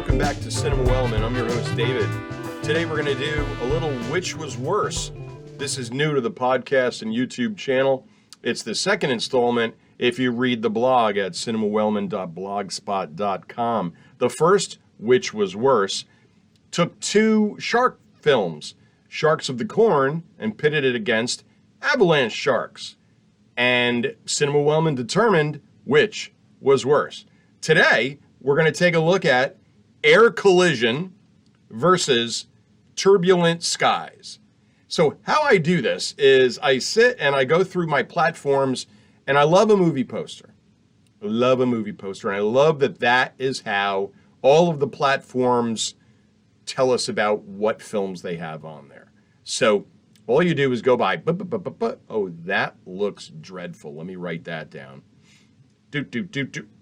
welcome back to Cinema Wellman. I'm your host, David. Today we're going to do a little Which Was Worse. This is new to the podcast and YouTube channel. It's the second installment if you read the blog at cinemawellman.blogspot.com. The first, Which Was Worse, took two shark films, Sharks of the Corn, and pitted it against Avalanche sharks. And Cinema Wellman determined which was worse. Today, we're going to take a look at Air Collision versus Turbulent Skies. So how I do this is I sit and I go through my platforms, and I love a movie poster. I love a movie poster, and I love that that is how all of the platforms tell us about what films they have on there. So all you do is go by, oh, that looks dreadful. Let me write that down.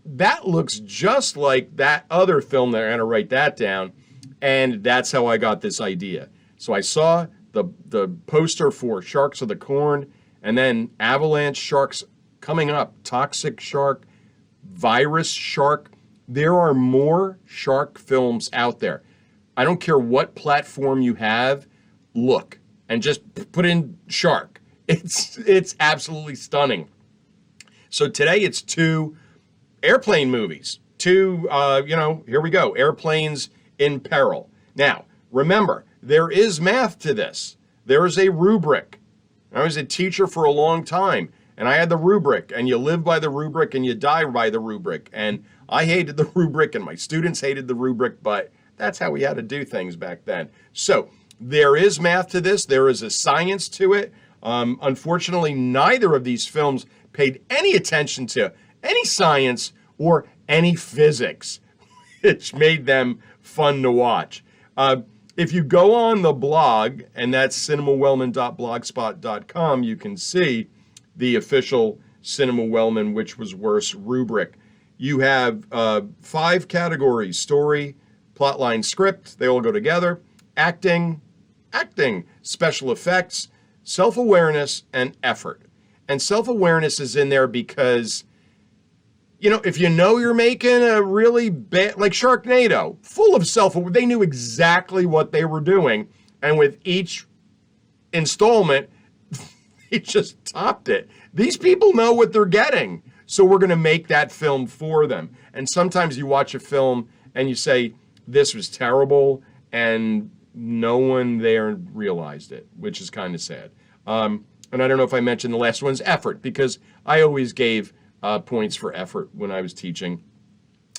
That looks just like that other film there. I'm going to write that down. And that's how I got this idea. So I saw the poster for Sharks of the Corn, and then Avalanche sharks coming up, toxic shark, virus shark. There are more shark films out there. I don't care what platform you have, look and just put in shark. It's absolutely stunning. So today it's two airplane movies. Here we go, airplanes in peril. Now, remember, there is math to this. There is a rubric. I was a teacher for a long time, and I had the rubric, and you live by the rubric and you die by the rubric. And I hated the rubric, and my students hated the rubric, but that's how we had to do things back then. So there is math to this. There is a science to it. Unfortunately, neither of these films paid any attention to any science or any physics, which made them fun to watch. If you go on the blog, and that's cinemawellman.blogspot.com, you can see the official Cinema Wellman Which Was Worse rubric. You have 5 categories: story, plotline, script, they all go together, acting, special effects, self-awareness, and effort. And self-awareness is in there because, if you know you're making a really bad, like Sharknado, full of self-awareness, they knew exactly what they were doing. And with each installment, they just topped it. These people know what they're getting. So we're going to make that film for them. And sometimes you watch a film and you say, this was terrible, and no one there realized it, which is kind of sad. And I don't know if I mentioned the last one's effort, because I always gave points for effort when I was teaching,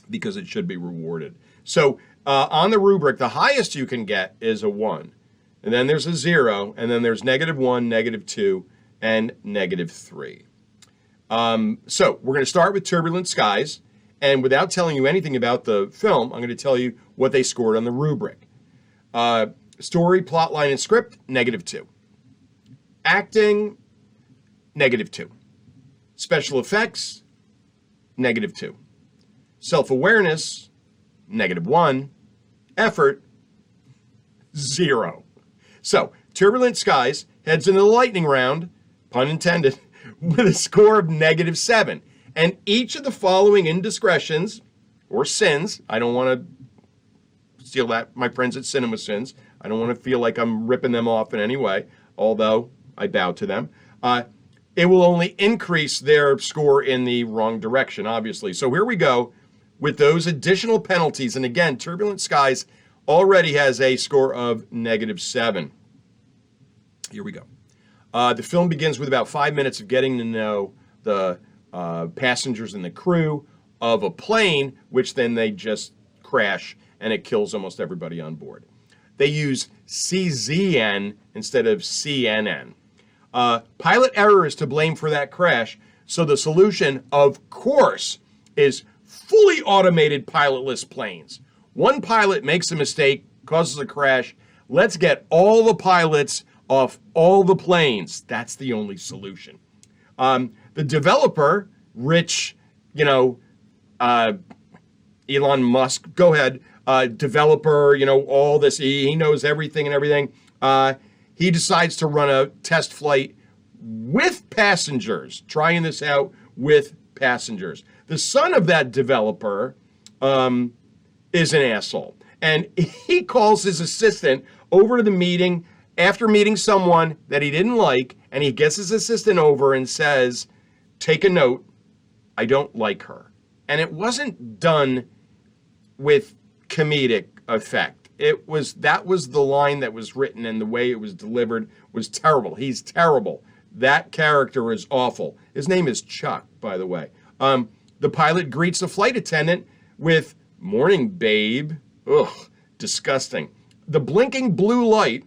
because it should be rewarded. So on the rubric, the highest you can get is a 1. And then there's a 0, and then there's -1, -2, and -3. So we're going to start with Turbulent Skies. And without telling you anything about the film, I'm going to tell you what they scored on the rubric. Story, plotline, and script, -2. Acting, -2. Special effects, -2. Self-awareness, -1. Effort, 0. So, Turbulent Skies heads into the lightning round, pun intended, with a score of -7. And each of the following indiscretions or sins, I don't want to steal that, my friends at Cinema Sins, I don't want to feel like I'm ripping them off in any way, although I bow to them. It will only increase their score in the wrong direction, obviously. So here we go with those additional penalties. And again, Turbulent Skies already has a score of -7. Here we go. The film begins with about 5 minutes of getting to know the passengers and the crew of a plane, which then they just crash, and it kills almost everybody on board. They use CZN instead of CNN. Pilot error is to blame for that crash, so the solution, of course, is fully automated pilotless planes. One pilot makes a mistake, causes a crash. Let's get all the pilots off all the planes. That's the only solution. The developer, rich, Elon Musk, go ahead, developer, all this, he knows everything and everything. He decides to run a test flight with passengers, trying this out with passengers. The son of that developer is an asshole. And he calls his assistant over to the meeting after meeting someone that he didn't like, and he gets his assistant over and says, take a note, I don't like her. And it wasn't done with comedic effect. That was the line that was written, and the way it was delivered was terrible. He's terrible. That character is awful. His name is Chuck, by the way. The pilot greets the flight attendant with, morning, babe. Ugh, disgusting. The blinking blue light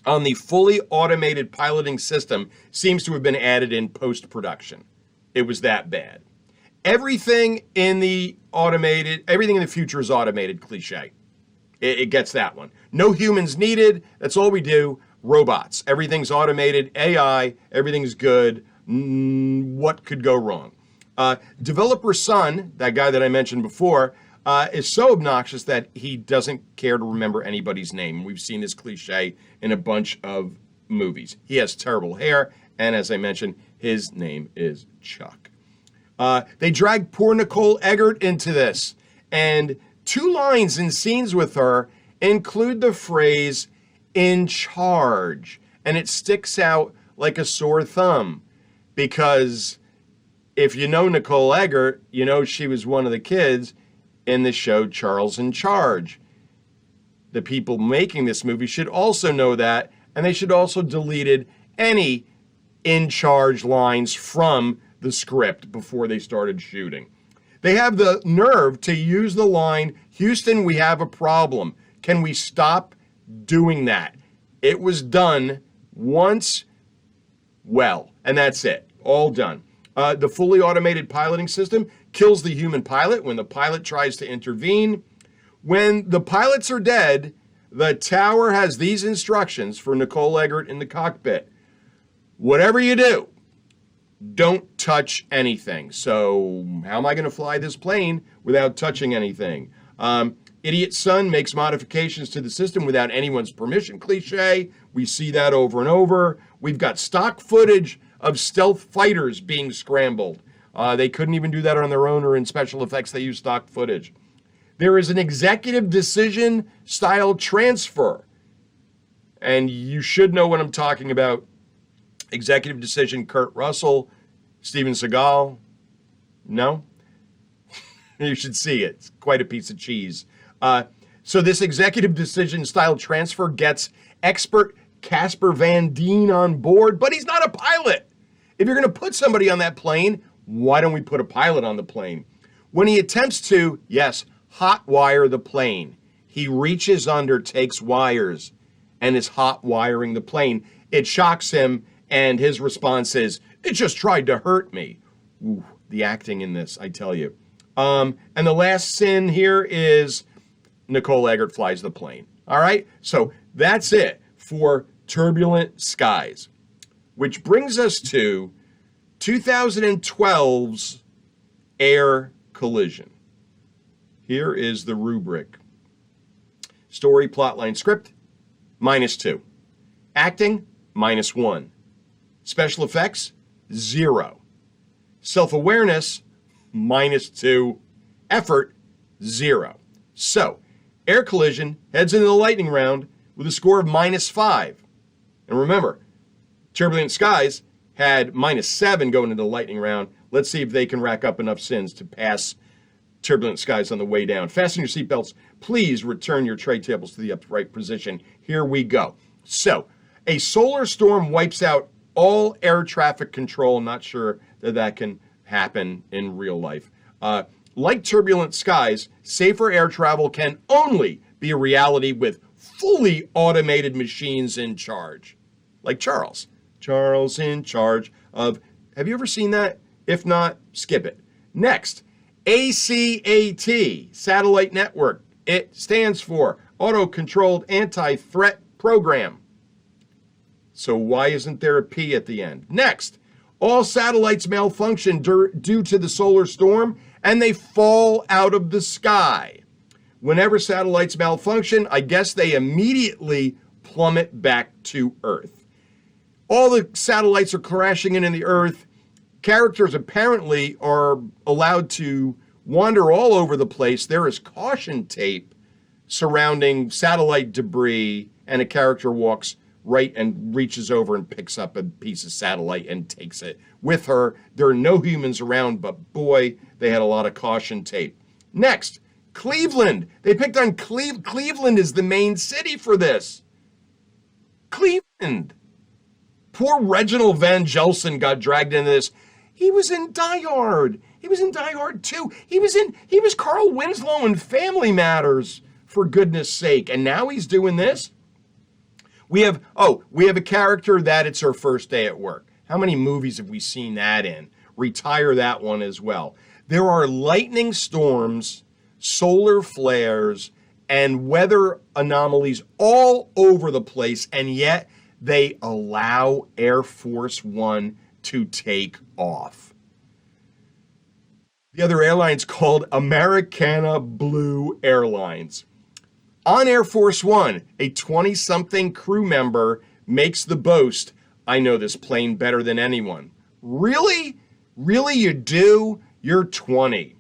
on the fully automated piloting system seems to have been added in post-production. It was that bad. Everything in the future is automated cliche. It gets that one. No humans needed. That's all we do. Robots. Everything's automated. AI. Everything's good. What could go wrong? Developer's son, that guy that I mentioned before, is so obnoxious that he doesn't care to remember anybody's name. We've seen this cliche in a bunch of movies. He has terrible hair, and as I mentioned, his name is Chuck. They drag poor Nicole Eggert into this, and 2 lines in scenes with her include the phrase, in charge, and it sticks out like a sore thumb, because if you know Nicole Eggert, you know she was one of the kids in the show Charles in Charge. The people making this movie should also know that, and they should also deleted any in charge lines from the script before they started shooting. They have the nerve to use the line, Houston, we have a problem. Can we stop doing that? It was done once, well, and that's it. All done. The fully automated piloting system kills the human pilot when the pilot tries to intervene. When the pilots are dead, the tower has these instructions for Nicole Eggert in the cockpit. Whatever you do, don't touch anything. So how am I going to fly this plane without touching anything? Idiot son makes modifications to the system without anyone's permission cliche. We see that over and over. We've got stock footage of stealth fighters being scrambled. They couldn't even do that on their own or in special effects. They use stock footage. There is an executive decision style transfer. And you should know what I'm talking about. Executive decision, Kurt Russell, Steven Seagal. No? You should see it. It's quite a piece of cheese. So this executive decision style transfer gets expert Casper Van Dien on board, but he's not a pilot. If you're going to put somebody on that plane, why don't we put a pilot on the plane? When he attempts to, yes, hot wire the plane, he reaches under, takes wires, and is hot wiring the plane. It shocks him, and his response is, it just tried to hurt me. Ooh, the acting in this, I tell you. And the last sin here is Nicole Eggert flies the plane. All right? So that's it for Turbulent Skies, which brings us to 2012's Air Collision. Here is the rubric. Story, plotline, script, -2. Acting, -1. Special effects, 0. Self-awareness, -2. Effort, 0. So, Air Collision heads into the lightning round with a score of -5. And remember, Turbulent Skies had -7 going into the lightning round. Let's see if they can rack up enough sins to pass Turbulent Skies on the way down. Fasten your seatbelts. Please return your tray tables to the upright position. Here we go. So, a solar storm wipes out all air traffic control. I'm not sure that that can happen in real life. Like Turbulent Skies, safer air travel can only be a reality with fully automated machines in charge. Like Charles. Charles in charge of... Have you ever seen that? If not, skip it. Next, ACAT, Satellite Network. It stands for Auto-Controlled Anti-Threat Program. So why isn't there a P at the end? Next, all satellites malfunction due to the solar storm, and they fall out of the sky. Whenever satellites malfunction, I guess they immediately plummet back to Earth. All the satellites are crashing into the Earth. Characters apparently are allowed to wander all over the place. There is caution tape surrounding satellite debris, and a character walks right and reaches over and picks up a piece of satellite and takes it with her. There are no humans around, but boy, they had a lot of caution tape. Next, Cleveland. They picked on Cleveland as the main city for this. Cleveland. Poor Reginald Van Jelsen got dragged into this. He was in Die Hard. He was in Die Hard 2. He was Carl Winslow in Family Matters, for goodness sake. And now he's doing this? We have a character that it's her first day at work. How many movies have we seen that in? Retire that one as well. There are lightning storms, solar flares, and weather anomalies all over the place, and yet they allow Air Force One to take off. The other airline's called Americana Blue Airlines. On Air Force One, a 20-something crew member makes the boast, "I know this plane better than anyone." Really? Really you do? You're 20.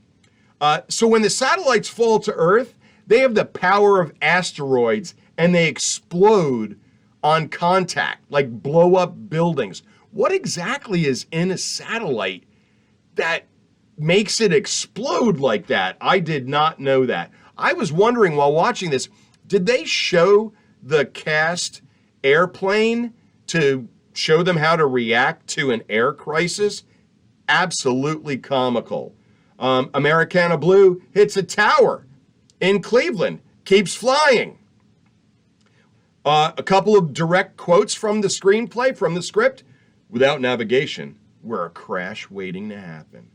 So when the satellites fall to Earth, they have the power of asteroids and they explode on contact, like blow up buildings. What exactly is in a satellite that makes it explode like that? I did not know that. I was wondering while watching this, did they show the cast airplane to show them how to react to an air crisis? Absolutely comical. Americana Blue hits a tower in Cleveland, keeps flying. A couple of direct quotes from the screenplay, from the script. "Without navigation, we're a crash waiting to happen."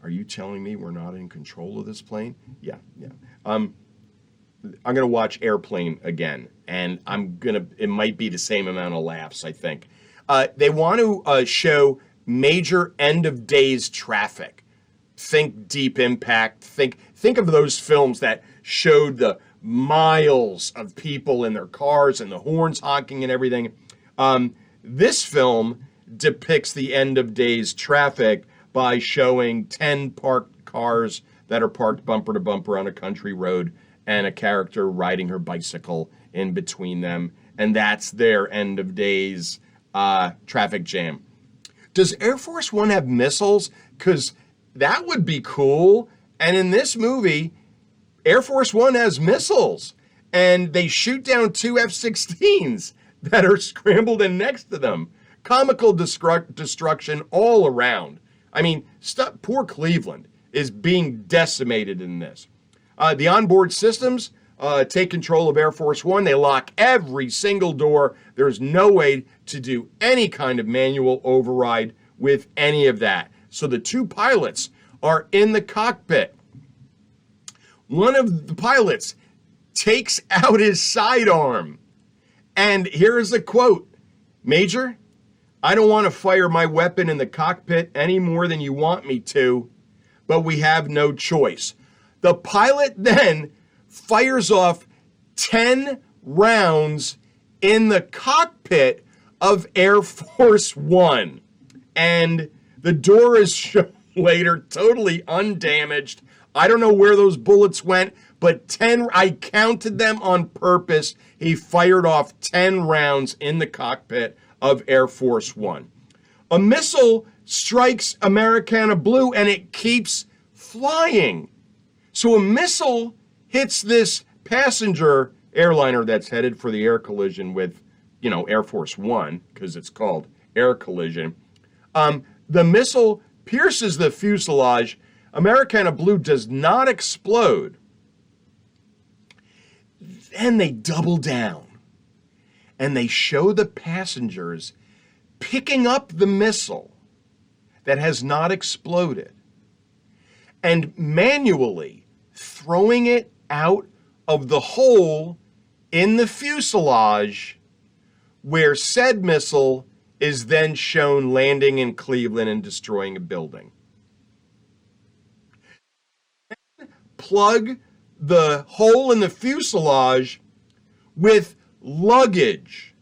Are you telling me we're not in control of this plane? Yeah. I'm going to watch Airplane again, and it might be the same amount of laughs, I think. They want to show major end of days traffic. Think Deep Impact. Think of those films that showed the miles of people in their cars and the horns honking and everything. This film depicts the end of days traffic by showing 10 parked cars that are parked bumper to bumper on a country road and a character riding her bicycle in between them. And that's their end of days traffic jam. Does Air Force One have missiles? Because that would be cool. And in this movie, Air Force One has missiles. And they shoot down 2 F-16s that are scrambled in next to them. Comical destruction all around. I mean, poor Cleveland is being decimated in this. The onboard systems take control of Air Force One. They lock every single door. There's no way to do any kind of manual override with any of that. So the 2 pilots are in the cockpit. One of the pilots takes out his sidearm. And here is a quote. "Major, I don't want to fire my weapon in the cockpit any more than you want me to, but we have no choice." The pilot then fires off 10 rounds in the cockpit of Air Force One. And the door is shown later, totally undamaged. I don't know where those bullets went, but 10, I counted them on purpose. He fired off 10 rounds in the cockpit of Air Force One. A missile strikes Americana Blue and it keeps flying. So a missile hits this passenger airliner that's headed for the air collision with, Air Force One, because it's called air collision. The missile pierces the fuselage. Americana Blue does not explode. Then they double down and they show the passengers picking up the missile that has not exploded and manually throwing it out of the hole in the fuselage where said missile is then shown landing in Cleveland and destroying a building. Plug the hole in the fuselage with luggage.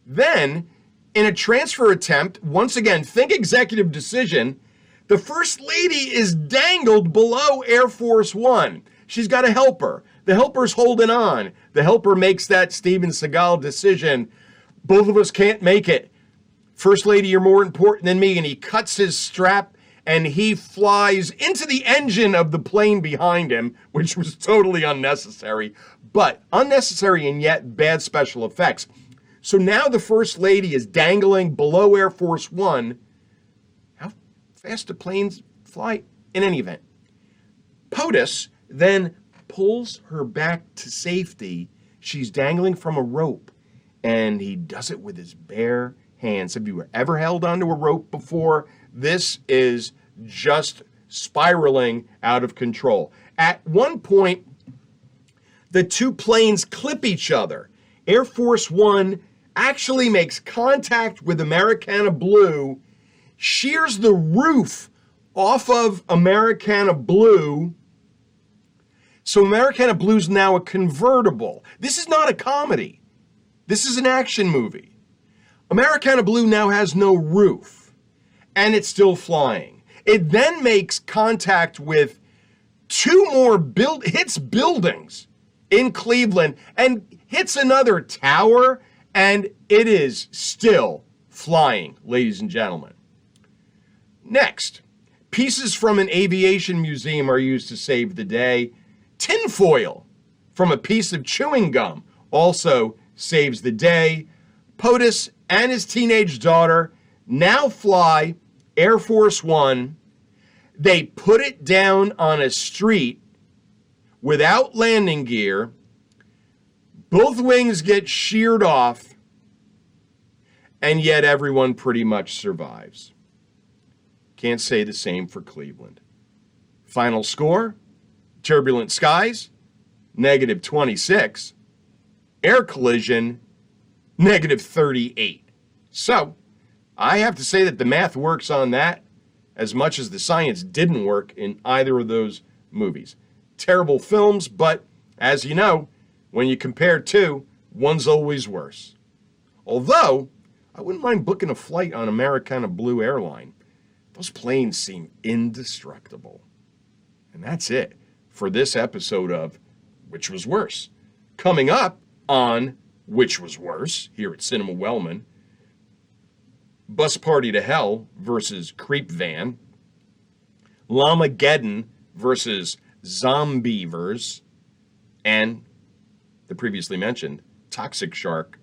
Then in a transfer attempt, once again, think executive decision, the First Lady is dangled below Air Force One. She's got a helper. The helper's holding on. The helper makes that Steven Seagal decision. Both of us can't make it. First Lady, you're more important than me. And he cuts his strap and he flies into the engine of the plane behind him, which was totally unnecessary, but unnecessary and yet bad special effects. So now the First Lady is dangling below Air Force One. How fast do planes fly? In any event, POTUS then pulls her back to safety. She's dangling from a rope, and he does it with his bare hands. Have you ever held onto a rope before? This is just spiraling out of control. At one point, the two planes clip each other. Air Force One actually makes contact with Americana Blue, shears the roof off of Americana Blue. So Americana Blue's now a convertible. This is not a comedy. This is an action movie. Americana Blue now has no roof, and it's still flying. It then makes contact with two more hits buildings in Cleveland and hits another tower, and it is still flying, ladies and gentlemen. Next, pieces from an aviation museum are used to save the day. Tinfoil from a piece of chewing gum also saves the day. POTUS and his teenage daughter now fly Air Force One. They put it down on a street without landing gear. Both wings get sheared off, and yet everyone pretty much survives. Can't say the same for Cleveland. Final score, Turbulent Skies, -26. Air Collision, -38. So, I have to say that the math works on that as much as the science didn't work in either of those movies. Terrible films, but as you know, when you compare two, one's always worse. Although, I wouldn't mind booking a flight on Americana Blue Airline. Those planes seem indestructible. And that's it for this episode of Which Was Worse. Coming up on Which Was Worse here at Cinema Wellman, Bus Party to Hell versus Creep Van, Llamageddon versus Zombievers, and the previously mentioned Toxic Shark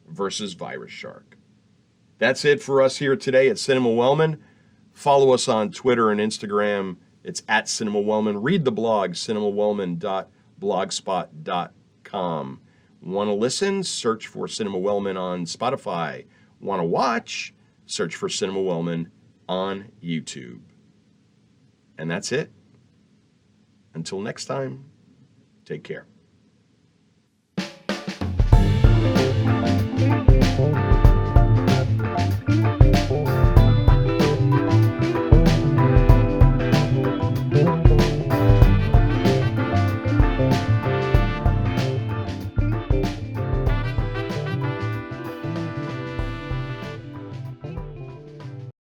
versus Virus Shark. That's it for us here today at Cinema Wellman. Follow us on Twitter and Instagram. It's at Cinema Wellman. Read the blog, cinemawellman.blogspot.com. Want to listen? Search for Cinema Wellman on Spotify. Want to watch? Search for Cinema Wellman on YouTube. And that's it. Until next time, take care.